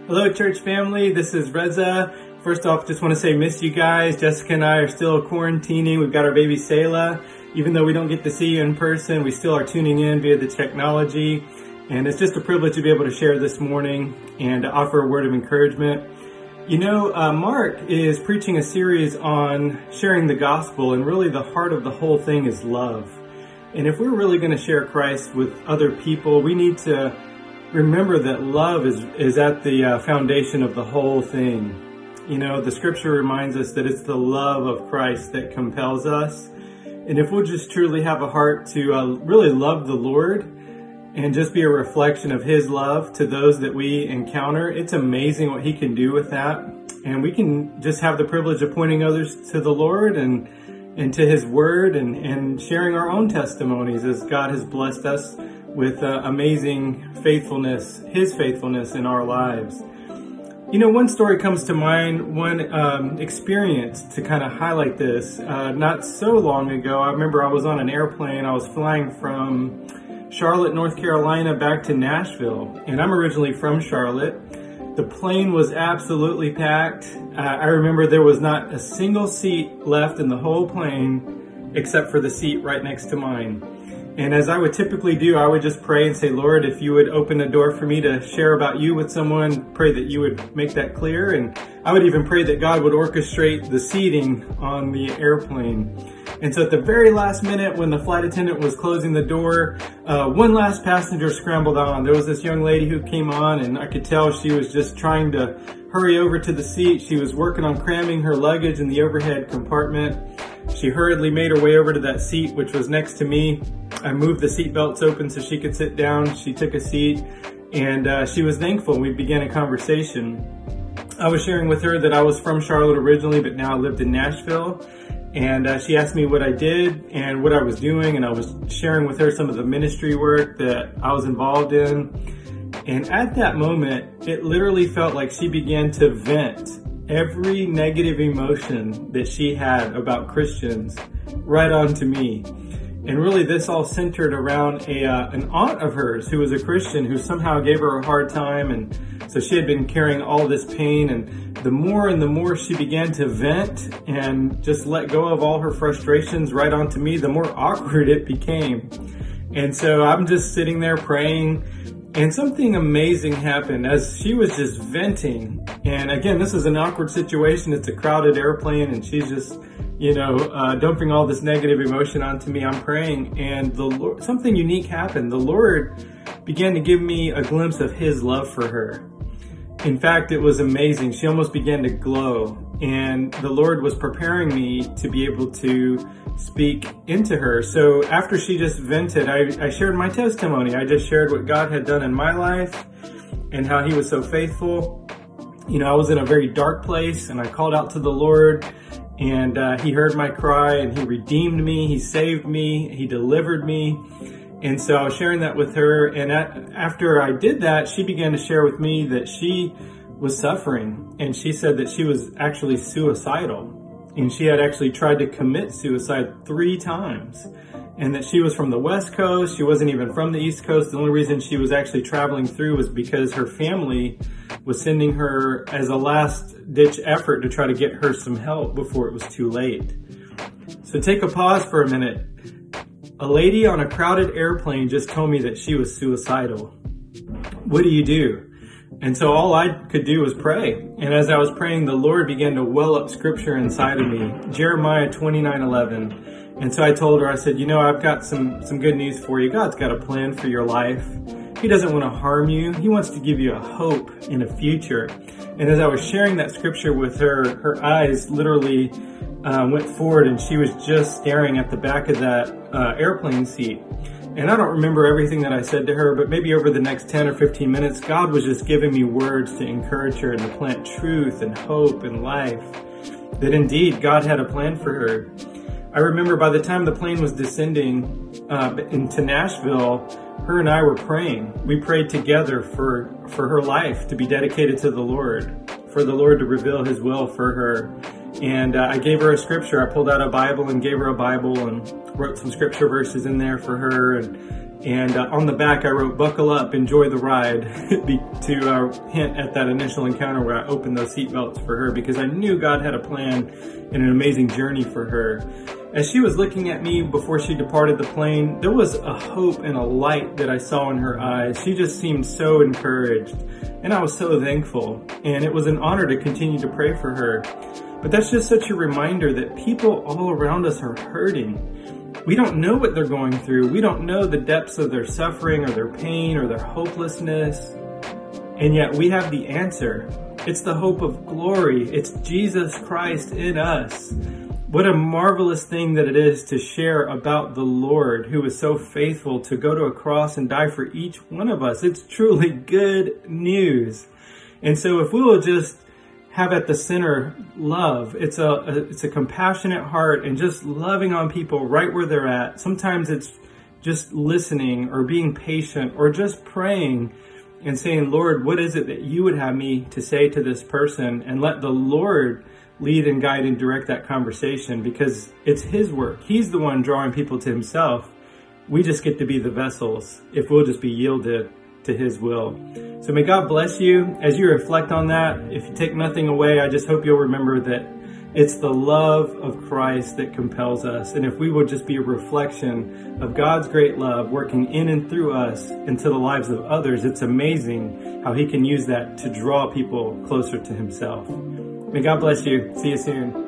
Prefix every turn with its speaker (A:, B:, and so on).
A: Hello, church family. This is Reza. First off, just want to say miss you guys. Jessica and I are still quarantining. We've got our baby Selah. Even though we don't get to see you in person, we still are tuning in via the technology. And it's just a privilege to be able to share this morning and to offer a word of encouragement. You know, Mark is preaching a series on sharing the gospel, and really the heart of the whole thing is love. And if we're really going to share Christ with other people, we need to remember that love is at the foundation of the whole thing. You know, the scripture reminds us that it's the love of Christ that compels us. And if we'll just truly have a heart to really love the Lord and just be a reflection of His love to those that we encounter, it's amazing what He can do with that. And we can just have the privilege of pointing others to the Lord and to His Word and sharing our own testimonies as God has blessed us with amazing faithfulness, His faithfulness in our lives. You know, one story comes to mind, one experience to kind of highlight this. Not so long ago, I remember I was on an airplane. I was flying from Charlotte, North Carolina back to Nashville, and I'm originally from Charlotte. The plane was absolutely packed. I remember there was not a single seat left in the whole plane except for the seat right next to mine. And as I would typically do, I would just pray and say, Lord, if you would open the door for me to share about you with someone, pray that you would make that clear. And I would even pray that God would orchestrate the seating on the airplane. And so at the very last minute, when the flight attendant was closing the door, one last passenger scrambled on. There was this young lady who came on, and I could tell she was just trying to hurry over to the seat. She was working on cramming her luggage in the overhead compartment. She hurriedly made her way over to that seat, which was next to me. I moved the seat belts open so she could sit down. She took a seat, and she was thankful. We began a conversation. I was sharing with her that I was from Charlotte originally, but now I lived in Nashville. And she asked me what I did and what I was doing, and I was sharing with her some of the ministry work that I was involved in. And at that moment, it literally felt like she began to vent every negative emotion that she had about Christians right onto me. And really this all centered around an aunt of hers who was a Christian who somehow gave her a hard time. And so she had been carrying all this pain, and the more she began to vent and just let go of all her frustrations right onto me, the more awkward it became. And so I'm just sitting there praying, and something amazing happened as she was just venting. And again, this is an awkward situation. It's a crowded airplane, and she's just, dumping all this negative emotion onto me. I'm praying, and the Lord, something unique happened. The Lord began to give me a glimpse of His love for her. In fact, it was amazing. She almost began to glow, and the Lord was preparing me to be able to speak into her. So after she just vented, I shared my testimony. I just shared what God had done in my life and how He was so faithful. You know, I was in a very dark place, and I called out to the Lord, and He heard my cry, and He redeemed me. He saved me. He delivered me. And so I was sharing that with her. And after I did that, she began to share with me that she was suffering. And she said that she was actually suicidal. And she had actually tried to commit suicide 3 times. And that she was from the West Coast. She wasn't even from the East Coast. The only reason she was actually traveling through was because her family was sending her as a last-ditch effort to try to get her some help before it was too late. So take a pause for a minute. A lady on a crowded airplane just told me that she was suicidal. What do you do? And so all I could do was pray. And as I was praying, the Lord began to well up scripture inside of me, Jeremiah 29:11. And so I told her, I said, I've got some good news for you. God's got a plan for your life. He doesn't want to harm you. He wants to give you a hope in a future. And as I was sharing that scripture with her, her eyes literally went forward, and she was just staring at the back of that airplane seat. And I don't remember everything that I said to her, but maybe over the next 10 or 15 minutes, God was just giving me words to encourage her and to plant truth and hope and life, that indeed God had a plan for her. I remember by the time the plane was descending into Nashville, her and I were praying. We prayed together for her life to be dedicated to the Lord, for the Lord to reveal His will for her. And I gave her a scripture. I pulled out a Bible and gave her a Bible and wrote some scripture verses in there for her. And And on the back, I wrote, "Buckle up, enjoy the ride," to hint at that initial encounter where I opened those seatbelts for her, because I knew God had a plan and an amazing journey for her. As she was looking at me before she departed the plane, there was a hope and a light that I saw in her eyes. She just seemed so encouraged, and I was so thankful. And it was an honor to continue to pray for her. But that's just such a reminder that people all around us are hurting. We don't know what they're going through. We don't know the depths of their suffering or their pain or their hopelessness. And yet we have the answer. It's the hope of glory. It's Jesus Christ in us. What a marvelous thing that it is to share about the Lord, who is so faithful to go to a cross and die for each one of us. It's truly good news. And so if we will just have at the center love, it's a compassionate heart and just loving on people right where they're at. Sometimes it's just listening or being patient or just praying and saying, "Lord, what is it that you would have me to say to this person?" And let the Lord lead and guide and direct that conversation, because it's his work. He's the one drawing people to himself. We just get to be the vessels if we'll just be yielded to his will. So may God bless you as you reflect on that. If you take nothing away, I just hope you'll remember that it's the love of Christ that compels us. And if we will just be a reflection of God's great love working in and through us into the lives of others, it's amazing how he can use that to draw people closer to himself. May God bless you. See you soon.